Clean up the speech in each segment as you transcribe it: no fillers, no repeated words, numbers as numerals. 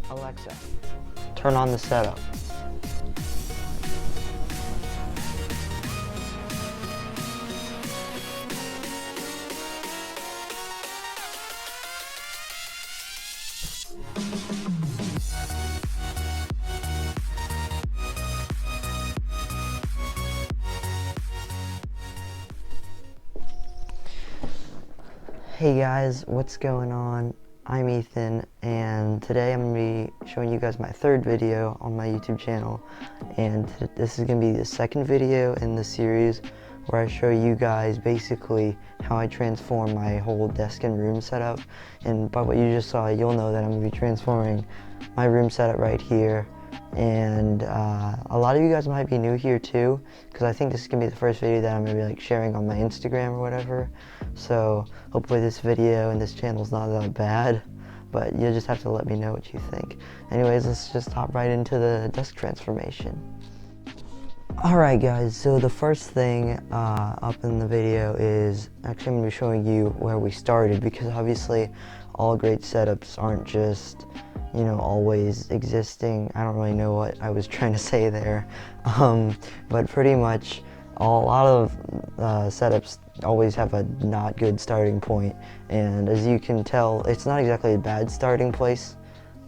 Alexa, turn on the setup. Hey guys, what's going on? I'm Ethan, and today I'm going to be showing you guys my third video on my YouTube channel, and this is going to be the second video in the series where I show you guys basically how I transform my whole desk and room setup. And by what you just saw, you'll know that I'm going to be transforming my room setup right here. And a lot of you guys might be new here too, because I think this is going to be the first video that I'm going to be like sharing on my Instagram or whatever. So hopefully this video and this channel is not that bad, but you'll just have to let me know what you think. Anyways, let's just hop right into the desk transformation. Alright guys, so the first thing up in the video is actually I'm going to be showing you where we started, because obviously all great setups aren't just, you know, always existing. I don't really know what I was trying to say there, but pretty much a lot of setups always have a not good starting point, and as you can tell, it's not exactly a bad starting place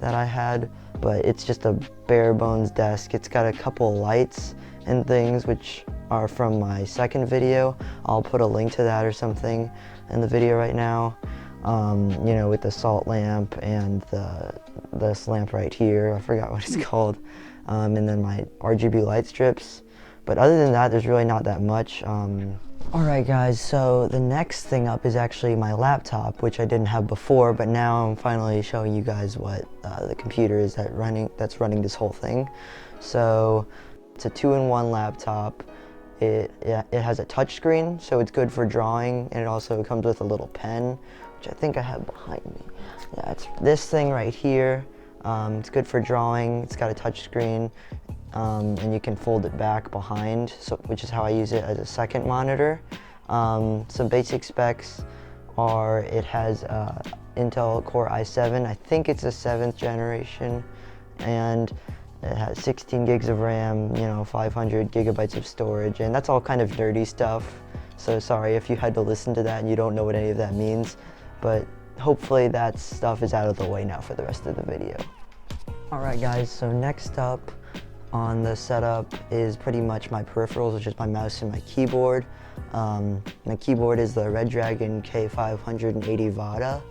that I had, but it's just a bare bones desk. It's got a couple of lights and things which are from my second video. I'll put a link to that or something in the video right now. You know, with the salt lamp and this lamp right here, I forgot what it's called, and then my RGB light strips. But other than that, there's really not that much. Alright guys, so the next thing up is actually my laptop, which I didn't have before, but now I'm finally showing you guys what the computer is that's running this whole thing. So it's a 2-in-1 laptop. It has a touchscreen, so it's good for drawing, and it also comes with a little pen, which I think I have behind me. Yeah, it's this thing right here. It's good for drawing. It's got a touchscreen, and you can fold it back behind, which is how I use it as a second monitor. Some basic specs are it has Intel Core i7. I think it's a 7th generation, and it has 16 gigs of RAM, you know, 500 gigabytes of storage, and that's all kind of nerdy stuff. So sorry if you had to listen to that and you don't know what any of that means, but hopefully that stuff is out of the way now for the rest of the video. Alright guys, so next up on the setup is pretty much my peripherals, which is my mouse and my keyboard. My keyboard is the Redragon K580 Vada.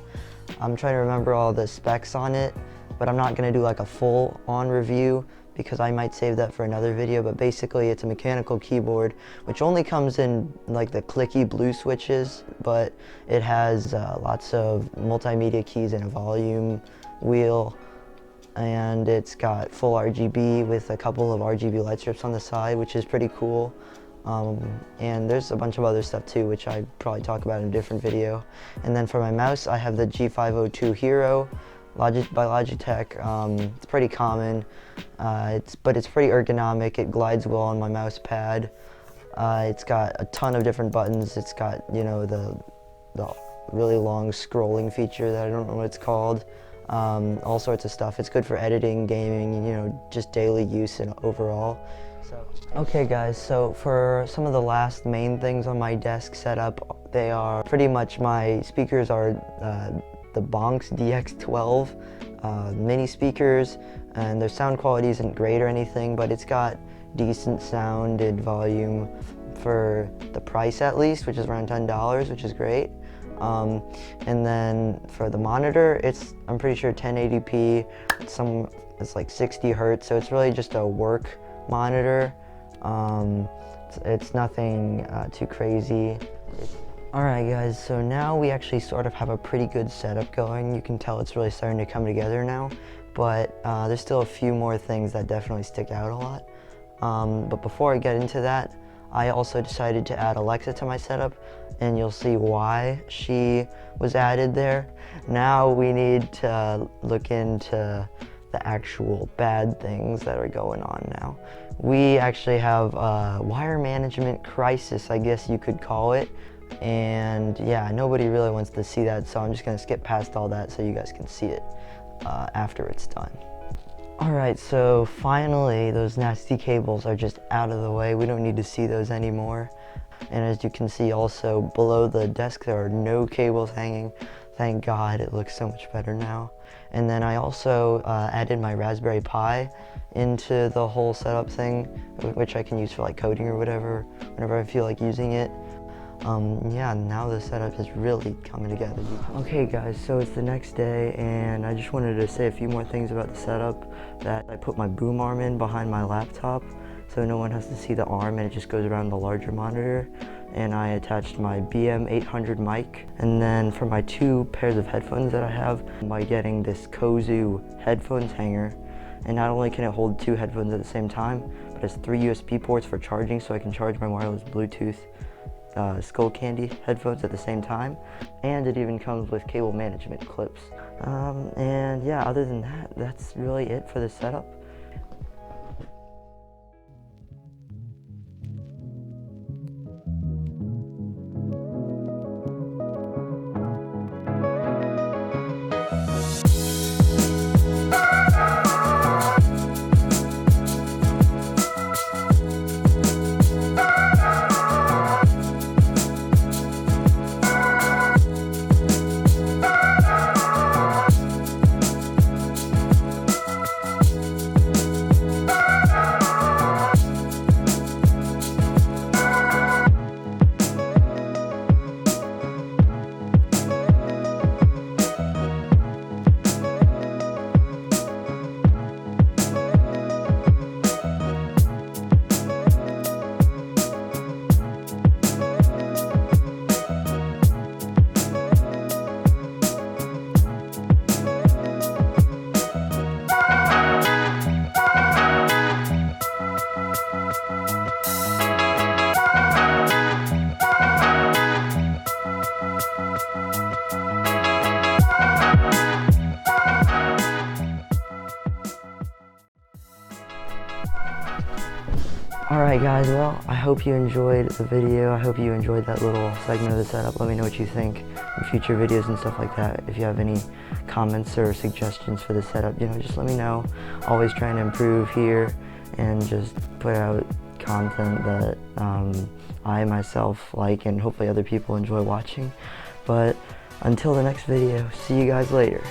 I'm trying to remember all the specs on it, but I'm not going to do like a full-on review because I might save that for another video. But basically it's a mechanical keyboard which only comes in like the clicky blue switches, but it has lots of multimedia keys and a volume wheel, and it's got full RGB with a couple of RGB light strips on the side, which is pretty cool. And there's a bunch of other stuff too, which I'd probably talk about in a different video. And then for my mouse, I have the G502 Hero by Logitech. It's pretty common, but it's pretty ergonomic. It glides well on my mouse pad. It's got a ton of different buttons. It's got, you know, the really long scrolling feature that I don't know what it's called. All sorts of stuff. It's good for editing, gaming, you know, just daily use and overall. Okay guys, so for some of the last main things on my desk setup, they are pretty much my speakers are the Bonks DX12 mini speakers, and their sound quality isn't great or anything, but it's got decent sound and volume for the price at least, which is around $10, which is great. And then for the monitor, I'm pretty sure 1080p, it's like 60 hertz, so it's really just a work monitor. It's nothing too crazy. Alright guys, so now we actually sort of have a pretty good setup going. You can tell it's really starting to come together now, but there's still a few more things that definitely stick out a lot. But before I get into that, I also decided to add Alexa to my setup, and you'll see why she was added there. Now we need to look into the actual bad things that are going on now. We actually have a wire management crisis, I guess you could call it. And yeah, nobody really wants to see that, so I'm just gonna skip past all that so you guys can see it after it's done. Alright, so finally those nasty cables are just out of the way. We don't need to see those anymore. And as you can see also below the desk there are no cables hanging. Thank God, it looks so much better now. And then I also added my Raspberry Pi into the whole setup thing, which I can use for like coding or whatever, whenever I feel like using it. Yeah, now the setup is really coming together. Okay guys, so it's the next day and I just wanted to say a few more things about the setup. That I put my boom arm in behind my laptop so no one has to see the arm and it just goes around the larger monitor. And I attached my BM800 mic. And then for my 2 pairs of headphones that I have, by getting this Kozu headphones hanger. And not only can it hold 2 headphones at the same time, but it's 3 USB ports for charging so I can charge my wireless Bluetooth Skull Candy headphones at the same time, and it even comes with cable management clips. And yeah, other than that, that's really it for the setup. Alright guys, well, I hope you enjoyed the video. I hope you enjoyed that little segment of the setup. Let me know what you think in future videos and stuff like that. If you have any comments or suggestions for the setup, just let me know. Always trying to improve here and just put out content that I myself like and hopefully other people enjoy watching. But until the next video, see you guys later.